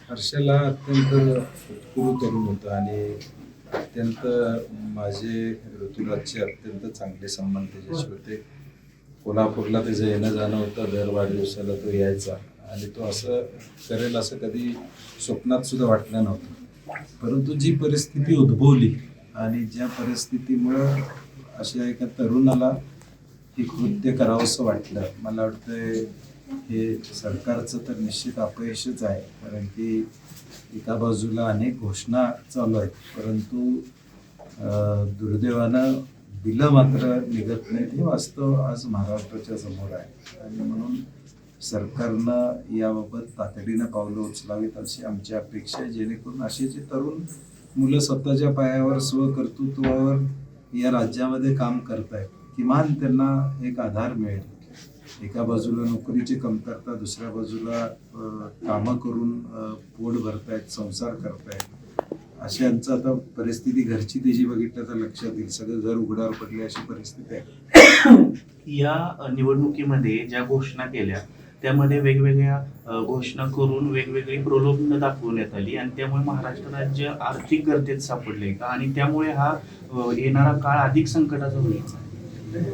हर्षला अत्यंत उत्कृष्ट तरुण होता आणि अत्यंत माझे ऋतुराजचे अत्यंत चांगले संबंध त्याच्याशी होते. कोल्हापूरला त्याचं येणं जाणं होतं, दर वाढदिवसाला तो यायचा आणि तो असं करेल असं कधी स्वप्नात सुद्धा वाटलं नव्हतं. परंतु जी परिस्थिती उद्भवली आणि ज्या परिस्थितीमुळं अशा एका तरुणाला हे कृत्य करावंसं वाटलं, मला वाटतंय हे सरकारचं तर निश्चित अपयशच आहे. कारण की एका बाजूला अनेक घोषणा चालू आहेत, परंतु दुर्दैवानं बिलं मात्र निघत नाहीत. हे वास्तव आज महाराष्ट्राच्या समोर आहे आणि म्हणून सरकारनं याबाबत तातडीनं पावलं उचलावीत अशी आमची अपेक्षा आहे, जेणेकरून असे जे तरुण मुलं स्वतःच्या पायावर स्वकर्तृत्वावर या राज्यामध्ये काम करत आहेत, किमान त्यांना एक आधार मिळेल. एका बाजूला नोकरीची कमतरता, दुसऱ्या बाजूला कामं करून पोट भरतायत, संसार करतायत. अशांचं आता परिस्थिती घरची त्याची बघितलं तर लक्षात येईल, सगळं घर उघड्यावर पडले अशी परिस्थिती आहे. या निवडणुकीमध्ये ज्या घोषणा केल्या त्यामध्ये वेगवेगळ्या घोषणा करून वेगवेगळी प्रलोभनं दाखवण्यात आली आणि त्यामुळे महाराष्ट्र राज्य आर्थिक गर्तेत सापडले का आणि त्यामुळे हा येणारा काळ अधिक संकटाचा होईल.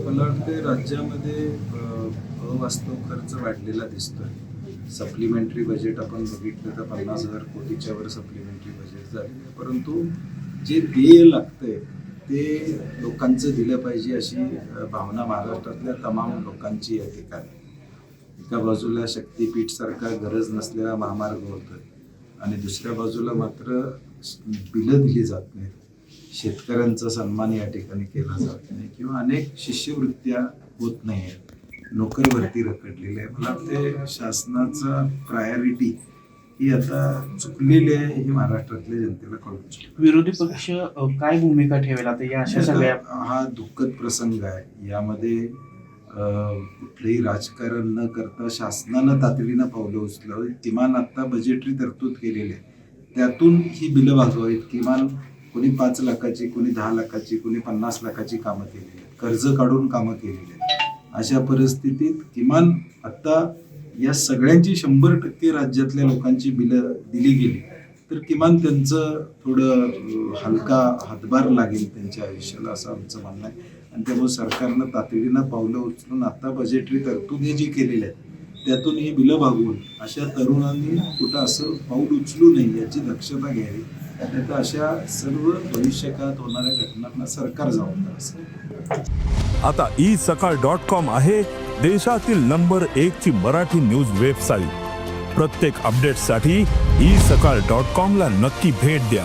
मला वाटतं राज्यामध्ये अवास्तव खर्च वाढलेला दिसतोय. सप्लिमेंटरी बजेट आपण बघितलं तर 50,000 कोटीच्या वर सप्लिमेंटरी बजेट झाले, परंतु जे देय लागतंय ते लोकांचं दिलं पाहिजे अशी भावना महाराष्ट्रातल्या तमाम लोकांची या ठिकाणी. एका बाजूला शक्तीपीठ सारखा गरज नसलेला महामार्ग होतोय आणि दुसऱ्या बाजूला मात्र बिलं दिली जात नाहीत. शेतकऱ्यांचा सन्मान या ठिकाणी केला जात नाही किंवा अनेक शिष्यवृत्त्या होत नाही आहेत. नोकर भरती रखडलेली आहे. मला ते शासनाचा प्रायोरिटी ही आता चुकलेली आहे हे महाराष्ट्रातल्या जनतेला कळू. विरोधी पक्ष काय भूमिका ठेवेल आता या अशा सगळ्या? हा दुःखद प्रसंग आहे. यामध्ये कुठलंही राजकारण न करता शासनानं तातडीनं पावलं उचलावं. किमान आता बजेटरी तरतूद केलेली आहे, त्यातून ही बिलं भागवावीत. किमान कोणी 5 लाखाची, कोणी 10 लाखाची, कोणी 50 लाखाची कामं केलेली आहेत, कर्ज काढून कामं केलेली आहेत. अशा परिस्थितीत किमान आता या सगळ्यांची 100% राज्यातल्या लोकांची बिलं दिली गेली तर किमान त्यांचं थोडं हलका हातभार लागेल त्यांच्या आयुष्याला, असं आमचं म्हणणं आहे. आणि त्यामुळे सरकारनं तातडीनं पावलं उचलून आता बजेटरी तरतुदी जी केलेल्या आहेत त्यातून ही बिलं भागवून अशा तरुणांनी कुठं असं पाऊल उचलू नये याची दक्षता घ्यावी. नाही तर अशा सर्व भविष्यकाळात होणाऱ्या घटनांना सरकार जबाबदार असेल. आता isakal.com आहे देशातील नंबर 1 ची मराठी न्यूज वेबसाईट. प्रत्येक अपडेटसाठी isakal.com ला नक्की भेट द्या.